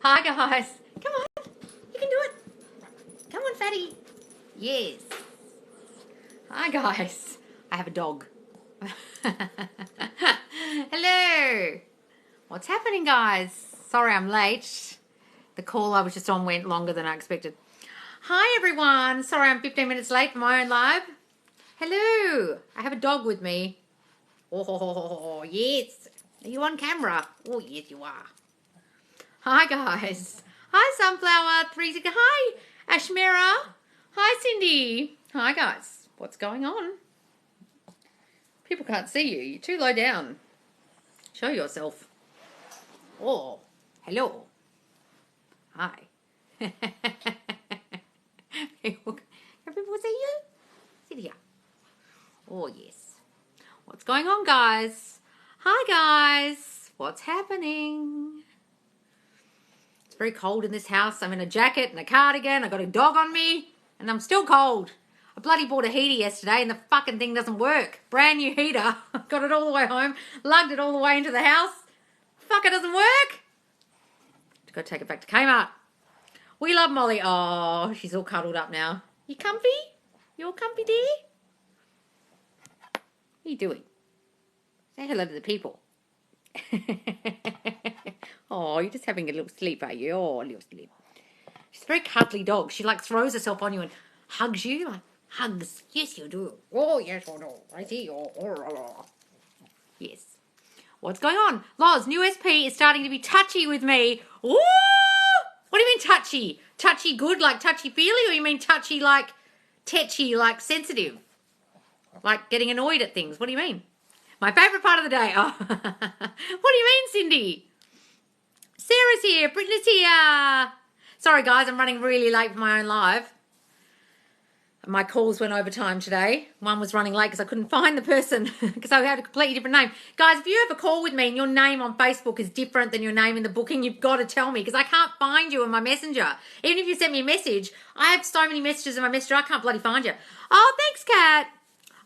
Hi guys. Come on. You can do it. Come on, fatty. Yes. Hi guys. I have a dog. Hello. What's happening, guys? Sorry I'm late. The call I was just on went longer than I expected. Hi everyone. Sorry I'm 15 minutes late for my own live. Hello. I have a dog with me. Oh, yes. Are you on camera? Oh, yes, you are. Hi, guys. Hi, Sunflower. 360. Hi, Ashmera. Hi, Cindy. Hi, guys. What's going on? People can't see you. You're too low down. Show yourself. Oh, hello. Hi. Can people see you? Sit here. Oh, yes. What's going on, guys? Hi, guys. What's happening? It's very cold in this house. I'm in a jacket and a cardigan. I got a dog on me and I'm still cold. I bloody bought a heater yesterday and the fucking thing doesn't work. Brand new heater. Got it all the way home. Lugged it all the way into the house. Fuck, it doesn't work. Got to take it back to Kmart. We love Molly. Oh, she's all cuddled up now. You comfy? You all comfy, dear? What are you doing? Say hello to the people. Oh, you're just having a little sleep, are you? Oh, a little sleep. She's a very cuddly dog. She like throws herself on you and hugs you. Like, hugs. Yes, you do. Oh, yes, I do. I see you. Oh. Yes. What's going on? Loz, new SP is starting to be touchy with me. Ooh! What do you mean touchy? Touchy good, like touchy-feely? Or you mean touchy like tetchy, like sensitive? Like getting annoyed at things? What do you mean? My favourite part of the day. Oh. What do you mean, Cindy? Sarah's here. Brittany's here. Sorry, guys. I'm running really late for my own live. My calls went overtime today. One was running late because I couldn't find the person because I had a completely different name. Guys, if you have a call with me and your name on Facebook is different than your name in the booking, you've got to tell me because I can't find you in my messenger. Even if you sent me a message, I have so many messages in my messenger, I can't bloody find you. Oh, thanks, Kat.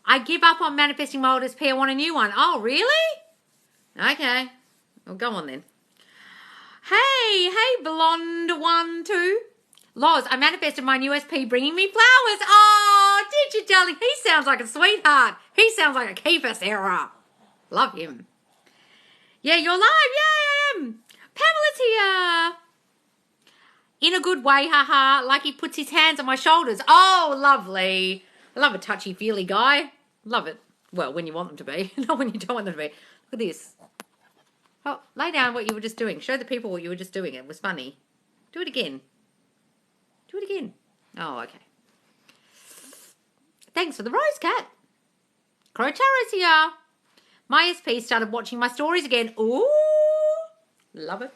I give up on manifesting my old SP. I want a new one. Oh, really? Okay. Well, go on then. Hey, blonde 1, 2. Loz, I manifested my new SP bringing me flowers. Oh, did you, darling? He sounds like a sweetheart. He sounds like a keeper, Sarah. Love him. Yeah, you're live. Yeah, I am. Pamela's here. In a good way, haha. Like he puts his hands on my shoulders. Oh, lovely. I love a touchy-feely guy. Love it. Well, when you want them to be. Not when you don't want them to be. Look at this. Oh, lay down what you were just doing. Show the people what you were just doing. It was funny. Do it again. Do it again. Oh, okay. Thanks for the rose, Cat. Crotara's here. My SP started watching my stories again. Ooh. Love it.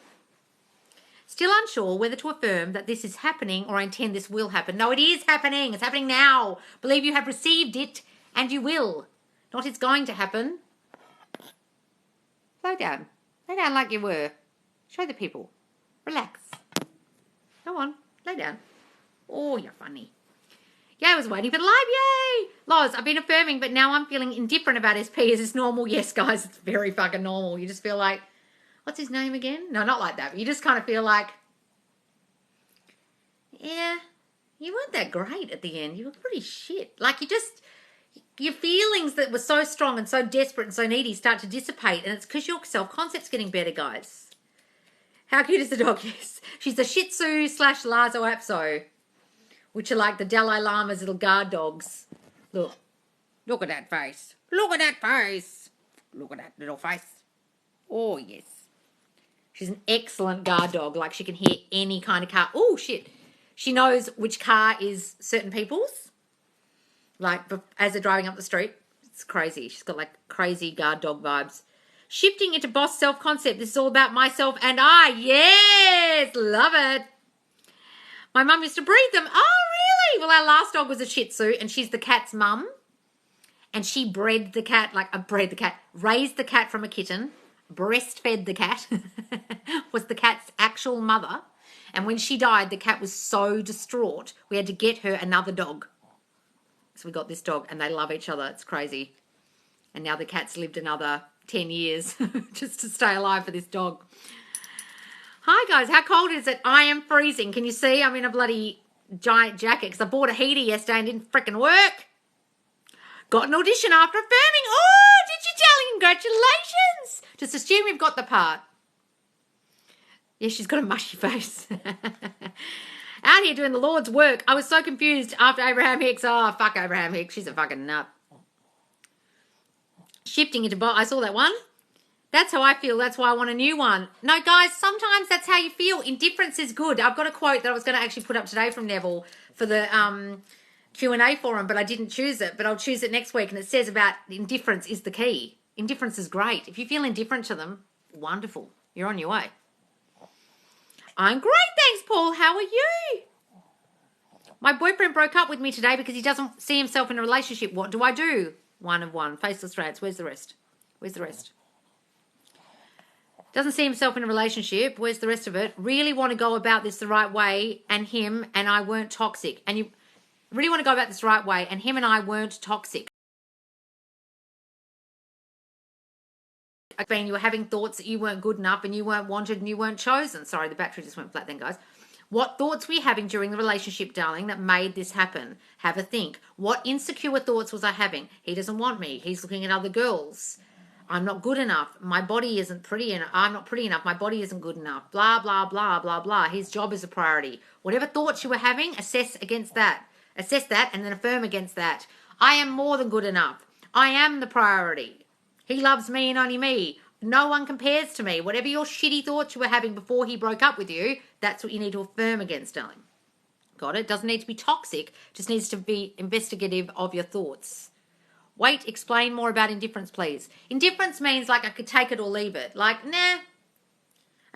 Still unsure whether to affirm that this is happening or I intend this will happen. No, it is happening. It's happening now. Believe you have received it and you will. Not it's going to happen. Slow down. Lay down like you were. Show the people. Relax. Go on. Lay down. Oh, you're funny. Yeah, I was waiting for the live. Yay! Loz, I've been affirming, but now I'm feeling indifferent about SP. Is this normal? Yes, guys, it's very fucking normal. You just feel like, what's his name again? No, not like that. But you just kind of feel like, yeah, you weren't that great at the end. You were pretty shit. Like your feelings that were so strong and so desperate and so needy start to dissipate. And it's because your self-concept's getting better, guys. How cute is the dog? Yes. She's a Shih Tzu / Lhasa Apso, which are like the Dalai Lama's little guard dogs. Look. Look at that face. Look at that face. Look at that little face. Oh, yes. She's an excellent guard dog. Like, she can hear any kind of car. Oh, shit. She knows which car is certain people's. Like, as they're driving up the street. It's crazy. She's got, like, crazy guard dog vibes. Shifting into boss self-concept. This is all about myself and I. Yes! Love it. My mum used to breed them. Oh, really? Well, our last dog was a Shih Tzu, and she's the cat's mum. And she bred the cat, raised the cat from a kitten, breastfed the cat, was the cat's actual mother. And when she died, the cat was so distraught, we had to get her another dog. So we got this dog, and they love each other. It's crazy. And now the cat's lived another 10 years just to stay alive for this dog. Hi, guys. How cold is it? I am freezing. Can you see? I'm in a bloody giant jacket because I bought a heater yesterday and didn't freaking work. Got an audition after affirming. Oh, did you tell him? Congratulations. Just assume you've got the part. Yeah, she's got a mushy face. Out here doing the Lord's work. I was so confused after Abraham Hicks. Oh, fuck Abraham Hicks. She's a fucking nut. Shifting into... I saw that one. That's how I feel. That's why I want a new one. No, guys, sometimes that's how you feel. Indifference is good. I've got a quote that I was going to actually put up today from Neville for the Q&A forum, but I didn't choose it. But I'll choose it next week. And it says about indifference is the key. Indifference is great. If you feel indifferent to them, wonderful. You're on your way. I'm great, thanks, Paul. How are you? My boyfriend broke up with me today because he doesn't see himself in a relationship. What do I do? One of one. Faceless rants. Where's the rest? Where's the rest? Doesn't see himself in a relationship. Where's the rest of it? Really want to go about this the right way, and him and I weren't toxic. And you really want to go about this the right way, and him and I weren't toxic. I mean, you were having thoughts that you weren't good enough and you weren't wanted and you weren't chosen. Sorry, the battery just went flat then, guys. What thoughts were you having during the relationship, darling, that made this happen? Have a think. What insecure thoughts was I having? He doesn't want me. He's looking at other girls. I'm not good enough. My body isn't pretty enough. I'm not pretty enough. My body isn't good enough. Blah, blah, blah, blah, blah. His job is a priority. Whatever thoughts you were having, assess against that. Assess that and then affirm against that. I am more than good enough. I am the priority. He loves me and only me. No one compares to me. Whatever your shitty thoughts you were having before he broke up with you, that's what you need to affirm against, darling. Got it? Doesn't need to be toxic. Just needs to be investigative of your thoughts. Wait, explain more about indifference, please. Indifference means like I could take it or leave it. Like, nah.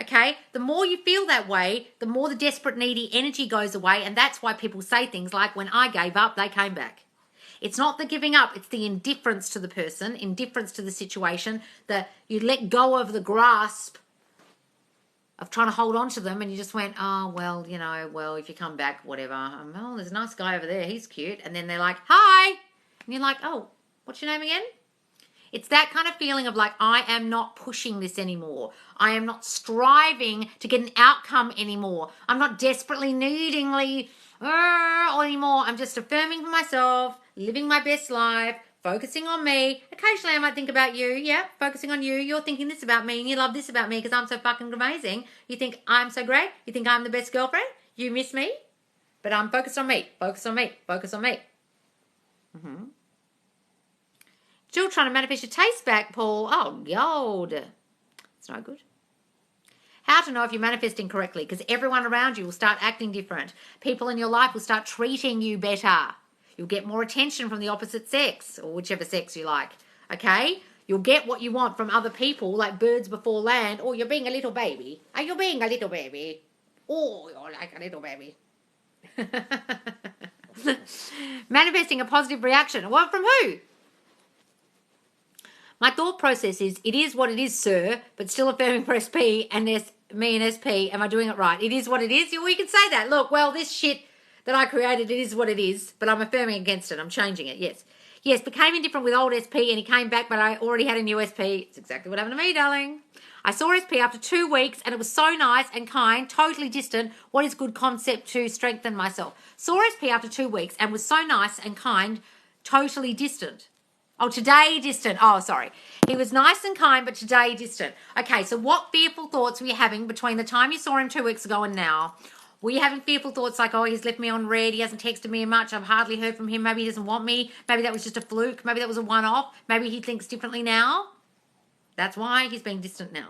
Okay? The more you feel that way, the more the desperate, needy energy goes away. And that's why people say things like, when I gave up, they came back. It's not the giving up. It's the indifference to the person, indifference to the situation, that you let go of the grasp of trying to hold on to them and you just went, oh, well, you know, well, if you come back, whatever. Oh, there's a nice guy over there. He's cute. And then they're like, hi. And you're like, oh, what's your name again? It's that kind of feeling of like, I am not pushing this anymore. I am not striving to get an outcome anymore. I'm not desperately, needingly anymore. I'm just affirming for myself, living my best life, focusing on me. Occasionally I might think about you. Yeah, focusing on you. You're thinking this about me and you love this about me because I'm so fucking amazing. You think I'm so great. You think I'm the best girlfriend. You miss me. But I'm focused on me. Focus on me. Focus on me. Still trying to manifest your taste back, Paul. Oh, God. It's no good. How to know if you're manifesting correctly, because everyone around you will start acting different. People in your life will start treating you better. You'll get more attention from the opposite sex, or whichever sex you like, okay? You'll get what you want from other people, like birds before land. Oh, you're being a little baby. Oh, you're being a little baby. Oh, you're like a little baby. Manifesting a positive reaction. Well, from who? My thought process is, it is what it is, sir, but still affirming for SP and me and SP. Am I doing it right? It is what it is. You can say that. Look, well, this shit that I created, it is what it is, but I'm affirming against it. I'm changing it, yes. Yes, became indifferent with old SP and he came back, but I already had a new SP. It's exactly what happened to me, darling. I saw SP after 2 weeks and it was so nice and kind, totally distant. What is good concept to strengthen myself? Saw SP after 2 weeks and was so nice and kind, totally distant. Oh, today distant. Oh, sorry. He was nice and kind, but today distant. Okay, so what fearful thoughts were you having between the time you saw him 2 weeks ago and now? Were you having fearful thoughts like, oh, he's left me on red, he hasn't texted me much, I've hardly heard from him, maybe he doesn't want me, maybe that was just a fluke, maybe that was a one-off, maybe he thinks differently now? That's why he's being distant now.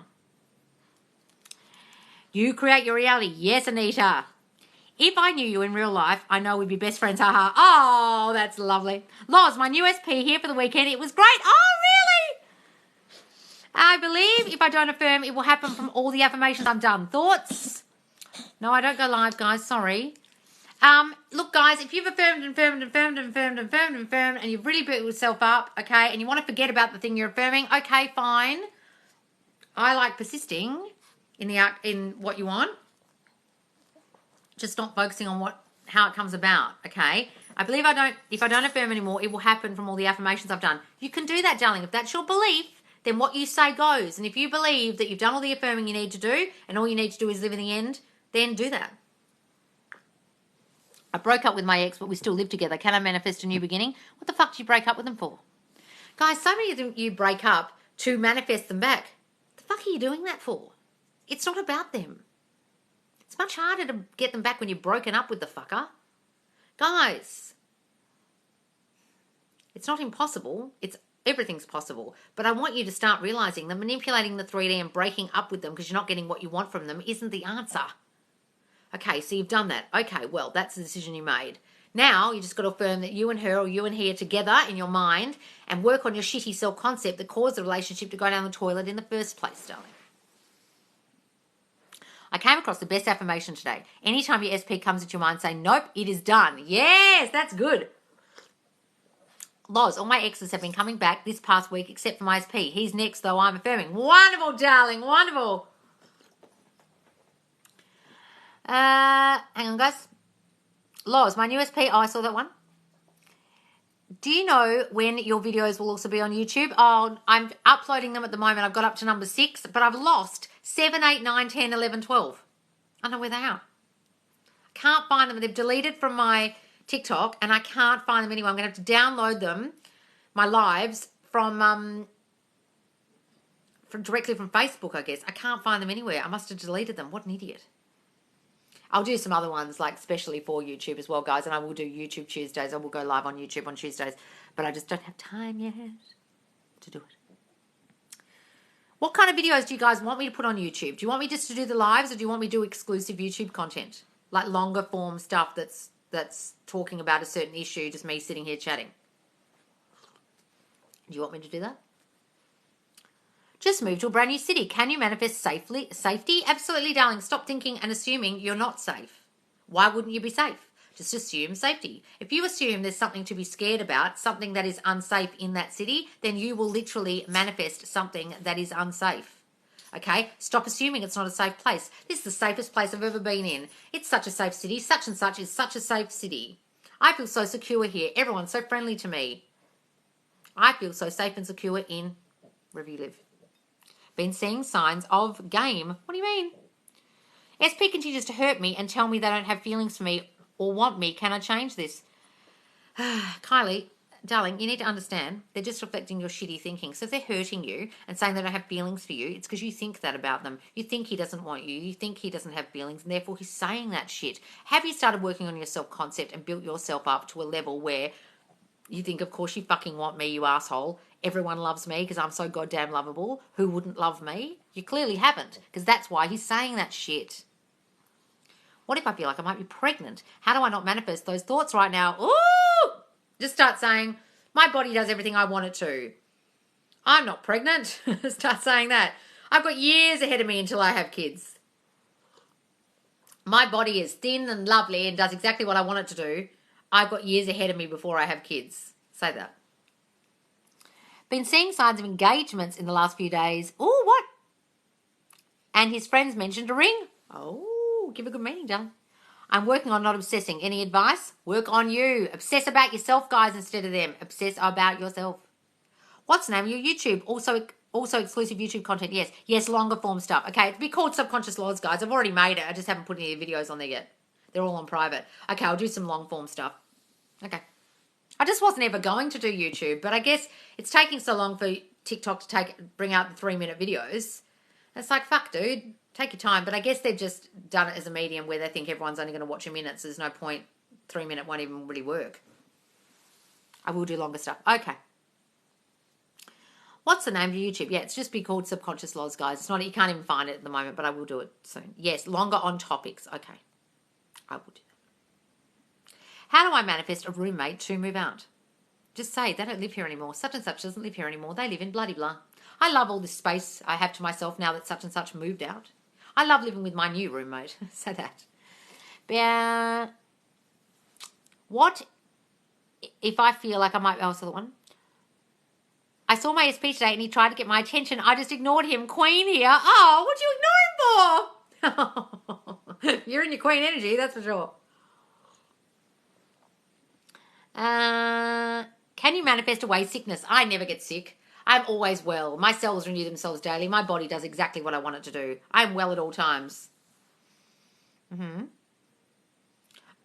You create your reality. Yes, Anita. If I knew you in real life, I know we'd be best friends. Haha. Oh, that's lovely. Loz, my new SP here for the weekend. It was great. Oh, really? I believe if I don't affirm, it will happen from all the affirmations I've done. Thoughts? No, I don't go live, guys. Sorry. Look, guys, if you've affirmed and you've really built yourself up, okay, and you want to forget about the thing you're affirming, okay, fine. I like persisting in what you want. Just not focusing on how it comes about, okay? I believe if I don't affirm anymore, it will happen from all the affirmations I've done. You can do that, darling. If that's your belief, then what you say goes. And if you believe that you've done all the affirming you need to do and all you need to do is live in the end, then do that. I broke up with my ex, but we still live together. Can I manifest a new beginning? What the fuck do you break up with them for? Guys, so many of you break up to manifest them back. The fuck are you doing that for? It's not about them. It's much harder to get them back when you've broken up with the fucker. Guys, it's not impossible. Everything's possible. But I want you to start realizing that manipulating the 3D and breaking up with them because you're not getting what you want from them isn't the answer. Okay, so you've done that. Okay, well, that's the decision you made. Now, you just got to affirm that you and her or you and he are together in your mind and work on your shitty self-concept that caused the relationship to go down the toilet in the first place, darling. I came across the best affirmation today. Anytime your SP comes into your mind, say, nope, it is done. Yes, that's good. Loz, all my exes have been coming back this past week except for my SP. He's next, though, I'm affirming. Wonderful, darling, wonderful. Hang on, guys. Loz, my new SP. Oh, I saw that one. Do you know when your videos will also be on YouTube? Oh, I'm uploading them at the moment. I've got up to number 6, but I've lost 7, 8, 9, 10, 11, 12. I don't know where they are. I can't find them. They've deleted from my TikTok, and I can't find them anywhere. I'm going to have to download them, my lives, from directly from Facebook, I guess. I can't find them anywhere. I must have deleted them. What an idiot. I'll do some other ones, like especially for YouTube as well, guys, and I will do YouTube Tuesdays. I will go live on YouTube on Tuesdays, but I just don't have time yet to do it. What kind of videos do you guys want me to put on YouTube? Do you want me just to do the lives, or do you want me to do exclusive YouTube content? Like longer form stuff that's talking about a certain issue, just me sitting here chatting. Do you want me to do that? Just moved to a brand new city. Can you manifest safety? Absolutely, darling. Stop thinking and assuming you're not safe. Why wouldn't you be safe? Just assume safety. If you assume there's something to be scared about, something that is unsafe in that city, then you will literally manifest something that is unsafe. Okay? Stop assuming it's not a safe place. This is the safest place I've ever been in. It's such a safe city. Such and such is such a safe city. I feel so secure here. Everyone's so friendly to me. I feel so safe and secure in wherever you live. Been seeing signs of game. What do you mean? SP continues to hurt me and tell me they don't have feelings for me or want me. Can I change this? Kylie, darling, you need to understand they're just reflecting your shitty thinking. So if they're hurting you and saying they don't have feelings for you, it's because you think that about them. You think he doesn't want you. You think he doesn't have feelings, and therefore he's saying that shit. Have you started working on your self-concept and built yourself up to a level where you think, of course you fucking want me, you asshole. Everyone loves me because I'm so goddamn lovable. Who wouldn't love me? You clearly haven't, because that's why he's saying that shit. What if I feel like I might be pregnant? How do I not manifest those thoughts right now? Ooh! Just start saying, my body does everything I want it to. I'm not pregnant. Start saying that. I've got years ahead of me until I have kids. My body is thin and lovely and does exactly what I want it to do. I've got years ahead of me before I have kids. Say that. Been seeing signs of engagements in the last few days. Oh, what? And his friends mentioned a ring. Oh, give a good meaning, darling. I'm working on not obsessing. Any advice? Work on you. Obsess about yourself, guys, instead of them. Obsess about yourself. What's the name of your YouTube? Also exclusive YouTube content. Yes. Yes, longer form stuff. Okay, it'd be called Subconscious Laws, guys. I've already made it. I just haven't put any videos on there yet. They're all on private. Okay, I'll do some long form stuff. Okay. I just wasn't ever going to do YouTube, but I guess it's taking so long for TikTok to bring out the 3-minute videos. It's like, fuck, dude, take your time. But I guess they've just done it as a medium where they think everyone's only going to watch a minute, so there's no point. 3-minute won't even really work. I will do longer stuff. Okay. What's the name of your YouTube? Yeah, it's just be called Subconscious Laws, guys. It's not, you can't even find it at the moment, but I will do it soon. Yes, longer on topics. Okay. I will do that. How do I manifest a roommate to move out? Just say, they don't live here anymore. Such and such doesn't live here anymore. They live in bloody blah. I love all this space I have to myself now that such and such moved out. I love living with my new roommate. Say that. What if I feel like I might... Oh, so the one. I saw my SP today and he tried to get my attention. I just ignored him. Queen here. Oh, what'd you ignore him for? You're in your queen energy, that's for sure. Can you manifest away sickness? I never get sick. I'm always well. My cells renew themselves daily. My body does exactly what I want it to do. I'm well at all times.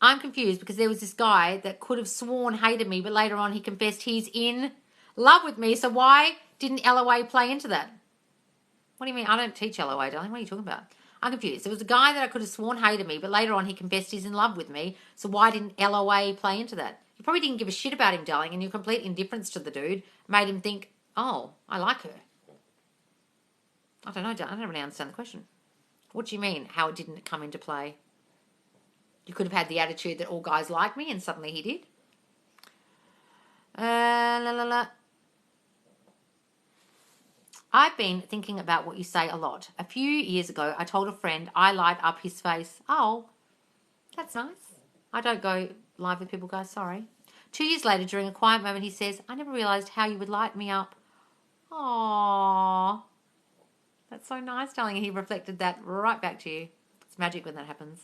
I'm confused because there was this guy that could have sworn hated me, but later on he confessed he's in love with me. So why didn't LOA play into that? What do you mean? I don't teach LOA, darling. What are you talking about? I'm confused. There was a guy that I could have sworn hated me, but later on he confessed he's in love with me. So why didn't LOA play into that? You probably didn't give a shit about him, darling, and your complete indifference to the dude made him think, oh, I like her. I don't know, darling. I don't really understand the question. What do you mean, how it didn't come into play? You could have had the attitude that all guys like me, and suddenly he did. I've been thinking about what you say a lot. A few years ago, I told a friend I light up his face. Oh, that's nice. I don't go live with people, guys. Sorry. 2 years later, during a quiet moment, he says, I never realised how you would light me up. Aww. That's so nice, darling. He reflected that right back to you. It's magic when that happens.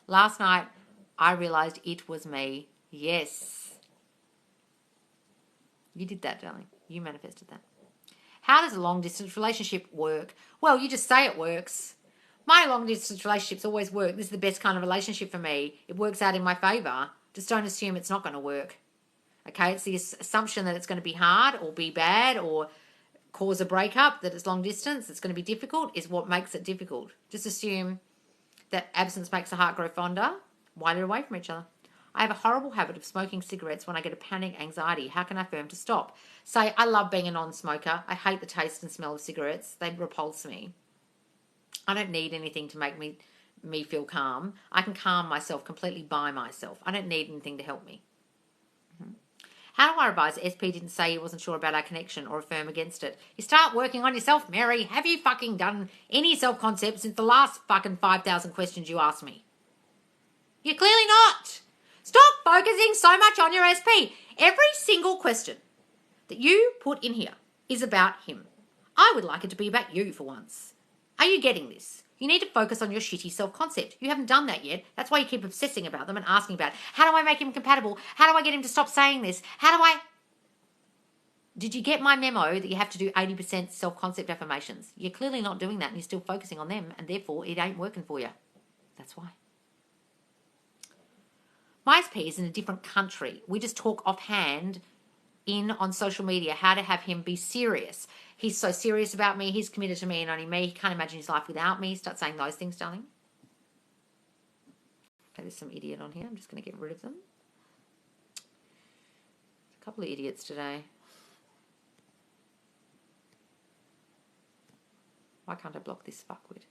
Last night, I realised it was me. Yes. You did that, darling. You manifested that. How does a long-distance relationship work? Well, you just say it works. My long-distance relationships always work. This is the best kind of relationship for me. It works out in my favour. Just don't assume it's not going to work. Okay? It's the assumption that it's going to be hard or be bad or cause a breakup, that it's long-distance, it's going to be difficult, is what makes it difficult. Just assume that absence makes the heart grow fonder. Why they're away from each other. I have a horrible habit of smoking cigarettes when I get a panic anxiety. How can I affirm to stop? Say, I love being a non-smoker. I hate the taste and smell of cigarettes. They repulse me. I don't need anything to make me feel calm. I can calm myself completely by myself. I don't need anything to help me. How do I advise SP didn't say he wasn't sure about our connection or affirm against it? You start working on yourself, Mary. Have you fucking done any self-concept since the last fucking 5,000 questions you asked me? You're clearly not. Stop focusing so much on your SP. Every single question that you put in here is about him. I would like it to be about you for once. Are you getting this? You need to focus on your shitty self-concept. You haven't done that yet. That's why you keep obsessing about them and asking about, how do I make him compatible? How do I get him to stop saying this? How do I... Did you get my memo that you have to do 80% self-concept affirmations? You're clearly not doing that and you're still focusing on them, and therefore it ain't working for you. That's why. My SP is in a different country. We just talk offhand on social media how to have him be serious. He's so serious about me. He's committed to me and only me. He can't imagine his life without me. Start saying those things, darling. Okay, there's some idiot on here. I'm just going to get rid of them. A couple of idiots today. Why can't I block this fuckwit?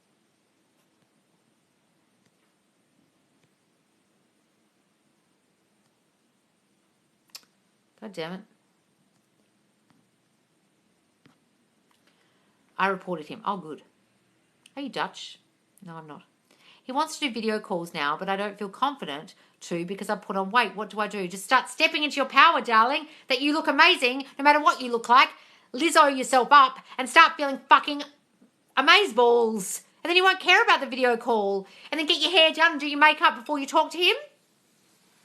God damn it. I reported him. Oh, good. Are you Dutch? No, I'm not. He wants to do video calls now, but I don't feel confident to because I put on weight. What do I do? Just start stepping into your power, darling, that you look amazing no matter what you look like. Lizzo yourself up and start feeling fucking amazeballs. And then you won't care about the video call. And then get your hair done and do your makeup before you talk to him.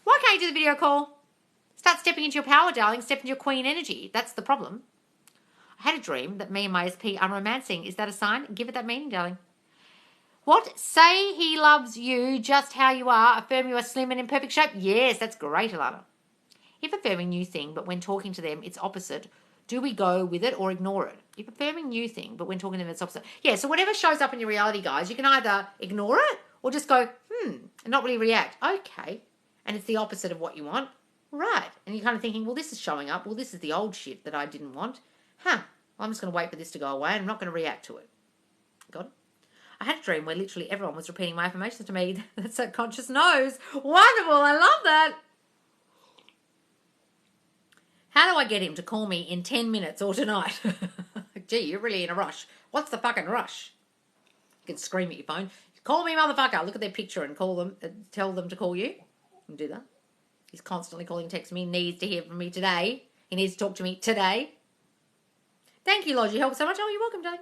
Why can't you do the video call? Start stepping into your power, darling. Step into your queen energy. That's the problem. I had a dream that me and my SP are romancing. Is that a sign? Give it that meaning, darling. What? Say he loves you just how you are. Affirm you are slim and in perfect shape. Yes, that's great, Alana. If affirming new thing, but when talking to them, it's opposite, do we go with it or ignore it? If affirming new thing, but when talking to them, it's opposite. Yeah, so whatever shows up in your reality, guys, you can either ignore it or just go, and not really react. Okay. And it's the opposite of what you want. Right. And you're kind of thinking, well, this is showing up. Well, this is the old shit that I didn't want. Well, I'm just going to wait for this to go away and I'm not going to react to it. Got it? I had a dream where literally everyone was repeating my affirmations to me. That subconscious knows. Wonderful. I love that. How do I get him to call me in 10 minutes or tonight? Gee, you're really in a rush. What's the fucking rush? You can scream at your phone. Call me, motherfucker. Look at their picture and call them. Tell them to call you. You can do that. He's constantly calling, texting me. Needs to hear from me today. He needs to talk to me today. Thank you, Lodge. You helped so much. Oh, you're welcome, darling.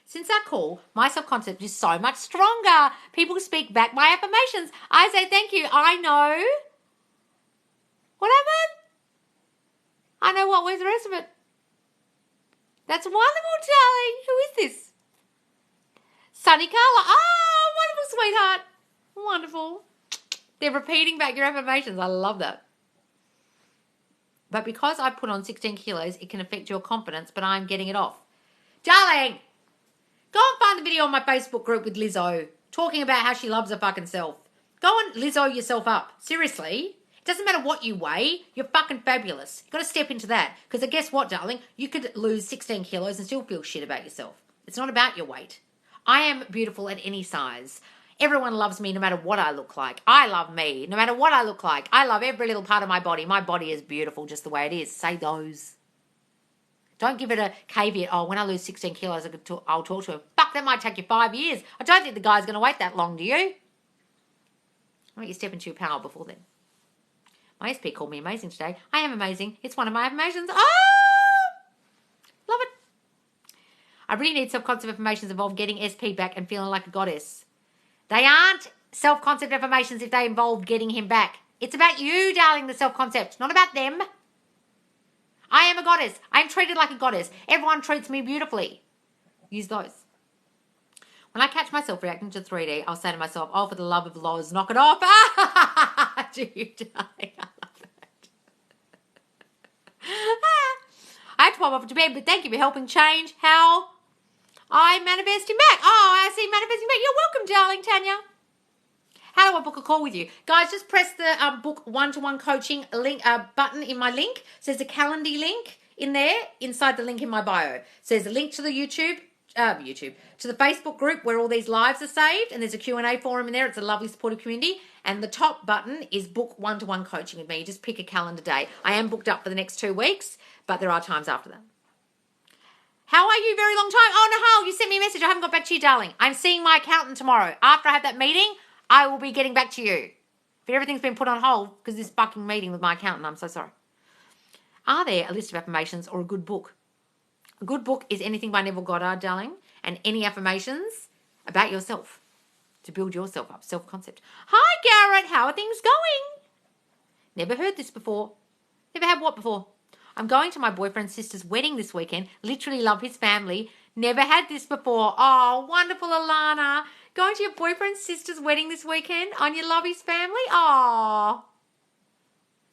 Since that call, my subconcept is so much stronger. People speak back my affirmations. I say thank you. I know. What happened? I know what. Where's the rest of it? That's wonderful, darling. Who is this? Sunny Carla. Oh, wonderful, sweetheart. Wonderful. They're repeating back your affirmations. I love that. But because I put on 16 kilos, it can affect your confidence, but I'm getting it off. Darling, go and find the video on my Facebook group with Lizzo talking about how she loves her fucking self. Go and Lizzo yourself up. Seriously. It doesn't matter what you weigh. You're fucking fabulous. You've got to step into that. Because guess what, darling? You could lose 16 kilos and still feel shit about yourself. It's not about your weight. I am beautiful at any size. Everyone loves me no matter what I look like. I love me no matter what I look like. I love every little part of my body. My body is beautiful just the way it is. Say those. Don't give it a caveat, oh, when I lose 16 kilos, I'll talk to him. Fuck, that might take you 5 years. I don't think the guy's going to wait that long, do you? Why don't you step into your power before then? My SP called me amazing today. I am amazing. It's one of my affirmations. Oh! Love it. I really need self-concept affirmations involve getting SP back and feeling like a goddess. They aren't self-concept affirmations if they involve getting him back. It's about you, darling, the self-concept, not about them. I am a goddess. I am treated like a goddess. Everyone treats me beautifully. Use those. When I catch myself reacting to 3D, I'll say to myself, oh, for the love of Loz, knock it off. Do you, darling? I love it. I had to pop off to bed, but thank you for helping change how I manifest him back. Oh, I see manifesting back. You're welcome, darling Tanya. How do I book a call with you? Guys, just press the book one-to-one coaching link button in my link. It says a calendar link in there, inside the link in my bio. It says a link to the to the Facebook group where all these lives are saved, and there's a Q&A forum in there. It's a lovely supportive community. And the top button is book one-to-one coaching with me. You just pick a calendar day. I am booked up for the next 2 weeks, but there are times after that. How are you? Very long time. Oh, Nahal, you sent me a message. I haven't got back to you, darling. I'm seeing my accountant tomorrow. After I have that meeting, I will be getting back to you. But everything's been put on hold because this fucking meeting with my accountant. I'm so sorry. Are there a list of affirmations or a good book? A good book is anything by Neville Goddard, darling, and any affirmations about yourself to build yourself up, self-concept. Hi, Garrett. How are things going? Never heard this before. Never had what before? I'm going to my boyfriend's sister's wedding this weekend. Literally love his family. Never had this before. Oh, wonderful, Alana. Going to your boyfriend's sister's wedding this weekend on your love his family? Oh,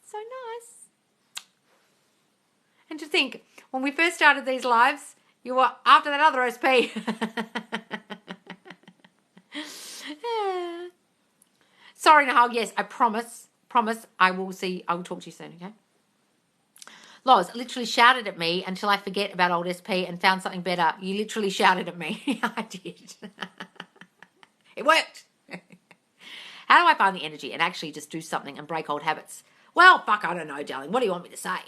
so nice. And to think, when we first started these lives, you were after that other SP. Sorry, Nahal. Yes, I promise. I will talk to you soon, okay? Loz literally shouted at me until I forget about old SP and found something better. You literally shouted at me. I did. It worked. How do I find the energy and actually just do something and break old habits? Well, fuck, I don't know, darling. What do you want me to say?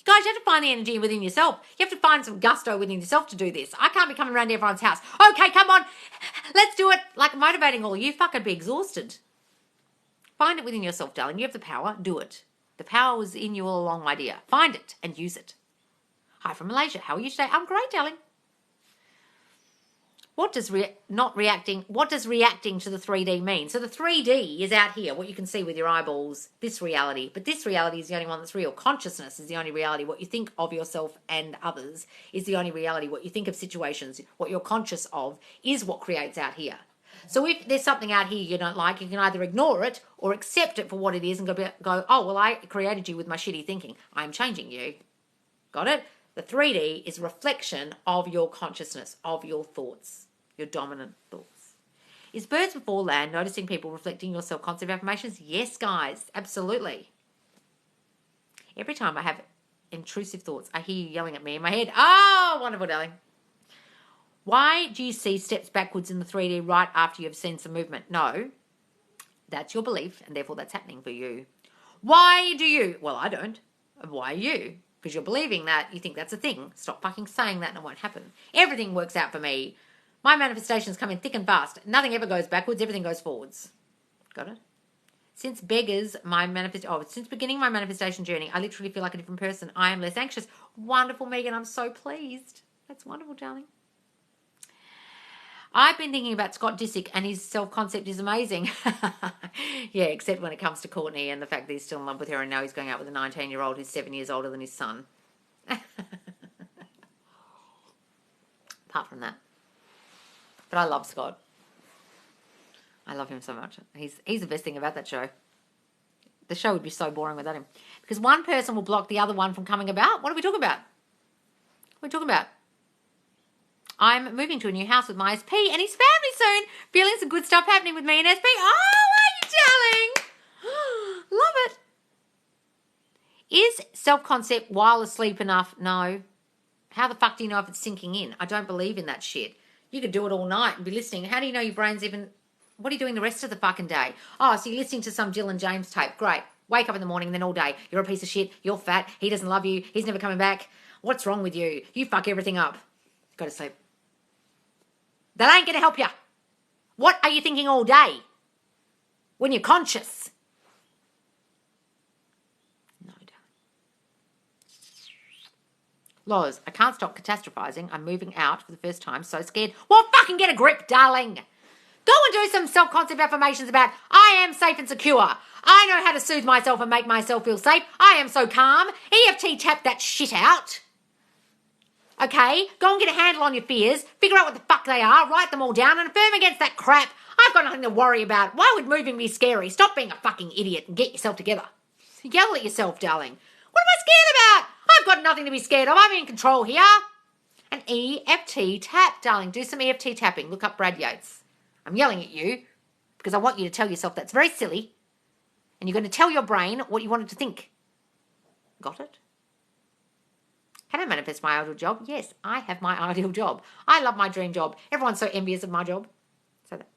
Guys, you have to find the energy within yourself. You have to find some gusto within yourself to do this. I can't be coming around to everyone's house. Okay, come on. Let's do it. Like motivating all of you. Fuck, I'd be exhausted. Find it within yourself, darling. You have the power. Do it. The power was in you all along, my dear. Find it and use it. Hi from Malaysia. How are you today? I'm great, darling. What does reacting to the 3D mean? So the 3D is out here, what you can see with your eyeballs, this reality. But this reality is the only one that's real. Consciousness is the only reality. What you think of yourself and others is the only reality. What you think of situations, what you're conscious of, is what creates out here. So if there's something out here you don't like, you can either ignore it or accept it for what it is and go, oh, well, I created you with my shitty thinking. I'm changing you. Got it? The 3D is a reflection of your consciousness, of your thoughts, your dominant thoughts. Is birds before land noticing people reflecting your self-concept affirmations? Yes, guys, absolutely. Every time I have intrusive thoughts, I hear you yelling at me in my head. Oh, wonderful, darling. Why do you see steps backwards in the 3D right after you've seen some movement? No, that's your belief, and therefore that's happening for you. Why do you? Well, I don't. Why you? Because you're believing that, you think that's a thing. Stop fucking saying that and it won't happen. Everything works out for me. My manifestations come in thick and fast. Nothing ever goes backwards. Everything goes forwards. Got it? Since beginning my manifestation journey, I literally feel like a different person. I am less anxious. Wonderful, Megan. I'm so pleased. That's wonderful, darling. I've been thinking about Scott Disick and his self-concept is amazing. Yeah, except when it comes to Courtney and the fact that he's still in love with her and now he's going out with a 19-year-old who's 7 years older than his son. apart from that. But I love Scott. I love him so much. He's the best thing about that show. The show would be so boring without him. Because one person will block the other one from coming about. What are we talking about? What are we talking about? I'm moving to a new house with my SP and his family soon. Feeling some good stuff happening with me and SP. Oh, are you darling? Love it. Is self-concept while asleep enough? No. How the fuck do you know if it's sinking in? I don't believe in that shit. You could do it all night and be listening. How do you know your brain's even... What are you doing the rest of the fucking day? Oh, so you're listening to some Jill and James tape. Great. Wake up in the morning and then all day. You're a piece of shit. You're fat. He doesn't love you. He's never coming back. What's wrong with you? You fuck everything up. Go to sleep. That ain't going to help you. What are you thinking all day when you're conscious? No, darling. Loz, I can't stop catastrophizing. I'm moving out for the first time. So scared. Well, fucking get a grip, darling. Go and do some self-concept affirmations about I am safe and secure. I know how to soothe myself and make myself feel safe. I am so calm. EFT tap that shit out. Okay? Go and get a handle on your fears. Figure out what the fuck they are. Write them all down and affirm against that crap. I've got nothing to worry about. Why would moving be scary? Stop being a fucking idiot and get yourself together. Yell at yourself, darling. What am I scared about? I've got nothing to be scared of. I'm in control here. An EFT tap, darling. Do some EFT tapping. Look up Brad Yates. I'm yelling at you because I want you to tell yourself that's very silly and you're going to tell your brain what you want it to think. Got it? Can I manifest my ideal job? Yes, I have my ideal job. I love my dream job. Everyone's so envious of my job. So that.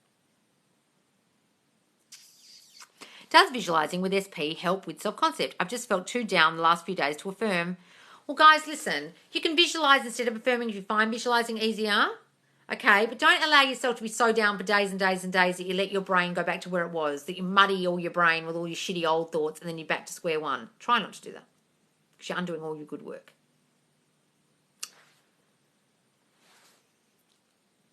Does visualizing with SP help with self-concept? I've just felt too down the last few days to affirm. Well, guys, listen. You can visualize instead of affirming if you find visualizing easier. Okay, but don't allow yourself to be so down for days and days and days that you let your brain go back to where it was, that you muddy all your brain with all your shitty old thoughts and then you're back to square one. Try not to do that because you're undoing all your good work.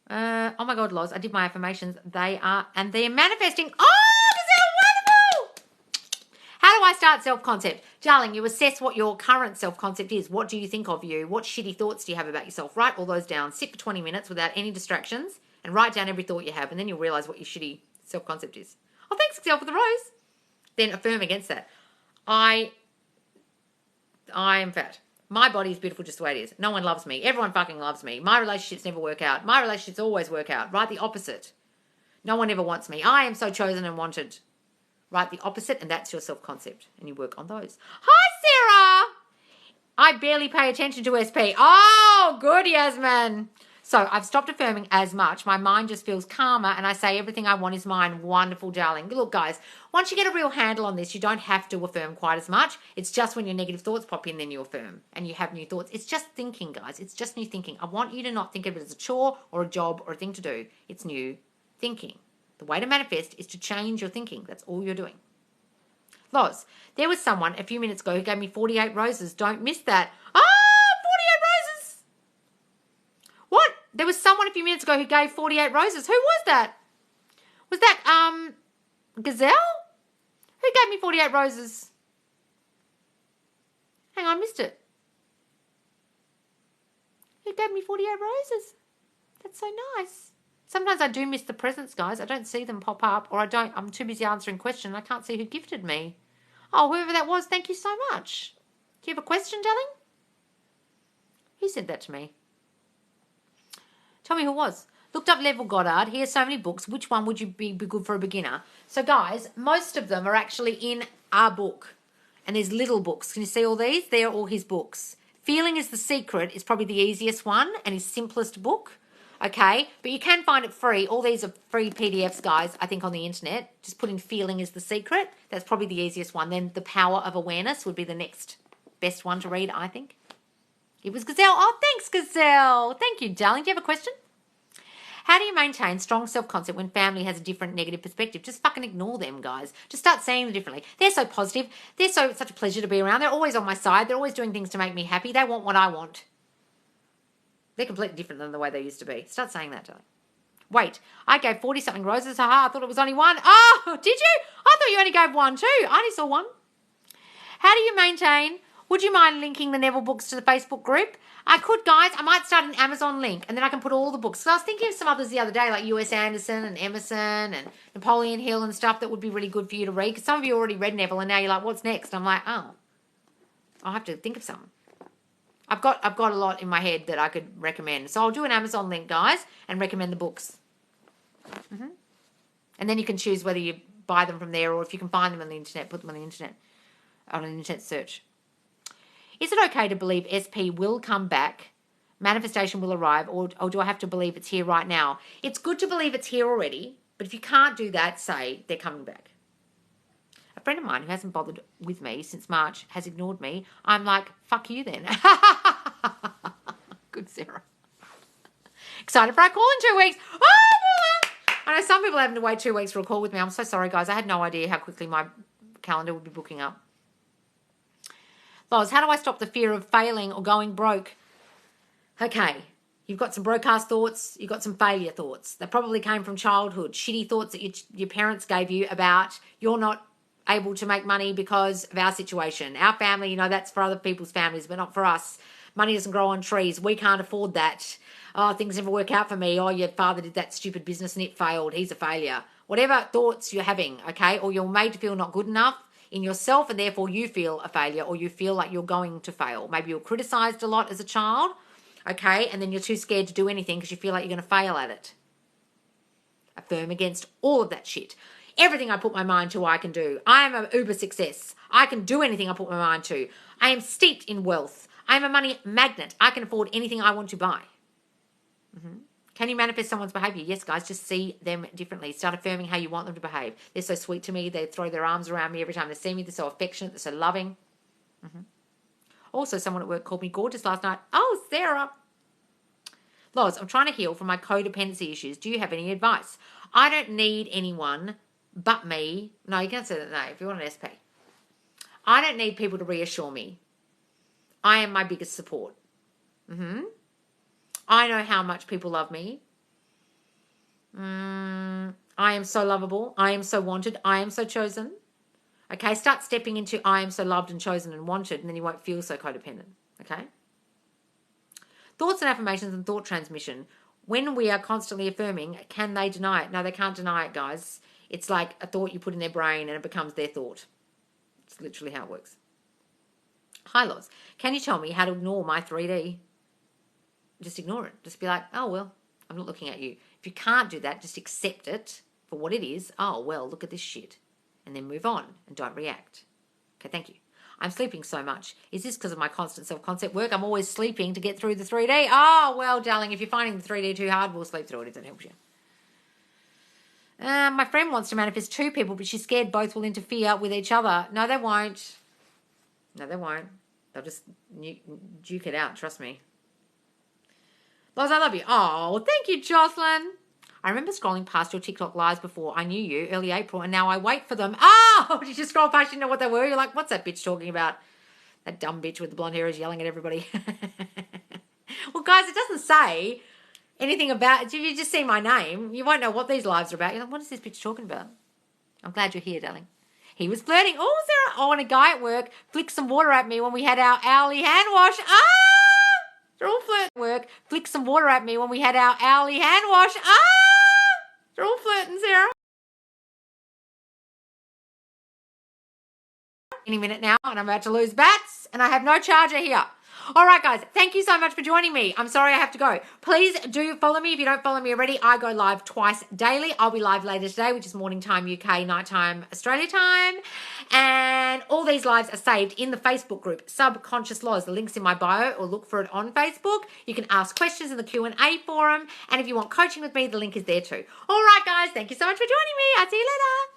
Oh my God, Loz, I did my affirmations. They're manifesting. Oh, this is wonderful. How do I start self-concept? Darling, you assess what your current self-concept is. What do you think of you? What shitty thoughts do you have about yourself? Write all those down. Sit for 20 minutes without any distractions and write down every thought you have and then you'll realise what your shitty self-concept is. Oh, thanks, Excel, for the rose. Then affirm against that. I am fat. My body is beautiful just the way it is. No one loves me. Everyone fucking loves me. My relationships never work out. My relationships always work out. Write the opposite. No one ever wants me. I am so chosen and wanted. Write the opposite and that's your self-concept. And you work on those. Hi, Sarah. I barely pay attention to SP. Oh, good, Yasmin. So I've stopped affirming as much. My mind just feels calmer and I say everything I want is mine. Wonderful, darling. Look, guys, once you get a real handle on this, you don't have to affirm quite as much. It's just when your negative thoughts pop in, then you affirm and you have new thoughts. It's just thinking, guys. It's just new thinking. I want you to not think of it as a chore or a job or a thing to do. It's new thinking. The way to manifest is to change your thinking. That's all you're doing. Loz, there was someone a few minutes ago who gave me 48 roses. Don't miss that. Ah, 48 roses. What? There was someone a few minutes ago who gave 48 roses. Who was that? Was that, Gazelle? Who gave me 48 roses? Hang on, I missed it. Who gave me 48 roses? That's so nice. Sometimes I do miss the presents, guys. I don't see them pop up or I'm too busy answering questions. I can't see who gifted me. Oh, whoever that was, thank you so much. Do you have a question, darling? Who said that to me? Tell me who it was. Looked up Neville Goddard. He has so many books. Which one would you be good for a beginner? So, guys, most of them are actually in our book. And there's little books. Can you see all these? They're all his books. Feeling is the Secret is probably the easiest one and his simplest book. Okay, but you can find it free. All these are free PDFs, guys, I think on the internet. Just put in Feeling is the Secret. That's probably the easiest one. Then The Power of Awareness would be the next best one to read, I think. It was Gazelle. Oh, thanks, Gazelle. Thank you, darling. Do you have a question? How do you maintain strong self-concept when family has a different negative perspective? Just fucking ignore them, guys. Just start seeing them differently. They're so positive. They're such a pleasure to be around. They're always on my side. They're always doing things to make me happy. They want what I want. They're completely different than the way they used to be. Start saying that, darling. Wait, I gave 40-something roses. Haha, I thought it was only one. Oh, did you? I thought you only gave one too. I only saw one. How do you maintain Would you mind linking the Neville books to the Facebook group? I could, guys. I might start an Amazon link, and then I can put all the books. So I was thinking of some others the other day, like U.S. Anderson and Emerson and Napoleon Hill and stuff that would be really good for you to read. Because some of you already read Neville, and now you're like, what's next? I'm like, oh, I'll have to think of some. I've got a lot in my head that I could recommend. So I'll do an Amazon link, guys, and recommend the books. And then you can choose whether you buy them from there or if you can find them on the internet, put them on the internet, on an internet search. Is it okay to believe SP will come back, manifestation will arrive, or do I have to believe it's here right now? It's good to believe it's here already, but if you can't do that, say they're coming back. A friend of mine who hasn't bothered with me since March has ignored me. I'm like, fuck you then. Good Sarah. Excited for our call in 2 weeks. I know some people are having to wait 2 weeks for a call with me. I'm so sorry, guys. I had no idea how quickly my calendar would be booking up. Loz, how do I stop the fear of failing or going broke? Okay, you've got some broke-ass thoughts. You've got some failure thoughts. They probably came from childhood. Shitty thoughts that your parents gave you about you're not able to make money because of our situation. Our family, you know, that's for other people's families, but not for us. Money doesn't grow on trees. We can't afford that. Oh, things never work out for me. Oh, your father did that stupid business and it failed. He's a failure. Whatever thoughts you're having, okay, or you're made to feel not good enough in yourself and therefore you feel a failure or you feel like you're going to fail. Maybe you're criticized a lot as a child, okay, and then you're too scared to do anything because you feel like you're going to fail at it. Affirm against all of that shit. Everything I put my mind to, I can do. I am an uber success. I can do anything I put my mind to. I am steeped in wealth. I am a money magnet. I can afford anything I want to buy. Can you manifest someone's behavior? Yes, guys, just see them differently. Start affirming how you want them to behave. They're so sweet to me. They throw their arms around me every time they see me. They're so affectionate. They're so loving. Also, someone at work called me gorgeous last night. Oh, Sarah. Loz, I'm trying to heal from my codependency issues. Do you have any advice? I don't need anyone but me. No, you can't say that. No, if you want an SP. I don't need people to reassure me. I am my biggest support. I know how much people love me. I am so lovable. I am so wanted. I am so chosen. Okay, start stepping into I am so loved and chosen and wanted, and then you won't feel so codependent. Okay? Thoughts and affirmations and thought transmission. When we are constantly affirming, can they deny it? No, they can't deny it, guys. It's like a thought you put in their brain and it becomes their thought. It's literally how it works. Hi, Loz. Can you tell me how to ignore my 3D? Just ignore it. Just be like, oh, well, I'm not looking at you. If you can't do that, just accept it for what it is. Oh, well, look at this shit. And then move on and don't react. Okay, thank you. I'm sleeping so much. Is this because of my constant self-concept work? I'm always sleeping to get through the 3D. Oh, well, darling, if you're finding the 3D too hard, we'll sleep through it if that helps you. My friend wants to manifest 2 people, but she's scared both will interfere with each other. No, they won't. No, they won't. They'll just duke it out, trust me. Loz, I love you. Oh, thank you, Jocelyn. I remember scrolling past your TikTok lives before I knew you, early April, and now I wait for them. Oh, did you scroll past, you know what they were? You're like, what's that bitch talking about? That dumb bitch with the blonde hair is yelling at everybody. Well, guys, it doesn't say anything about, if you just see my name, you won't know what these lives are about. You're like, what is this bitch talking about? I'm glad you're here, darling. He was flirting. Oh, Sarah. Oh, and a guy at work flicked some water at me when we had our hourly hand wash. Ah! They're all flirting. Work flicked some water at me when we had our hourly hand wash. Ah! They're all flirting, Sarah. Any minute now, and I'm about to lose bats, and I have no charger here. All right, guys, thank you so much for joining me. I'm sorry I have to go. Please do follow me. If you don't follow me already, I go live twice daily. I'll be live later today, which is morning time UK, nighttime Australia time. And all these lives are saved in the Facebook group, Subconscious Laws. The link's in my bio, or look for it on Facebook. You can ask questions in the Q&A forum. And if you want coaching with me, the link is there too. All right, guys, thank you so much for joining me. I'll see you later.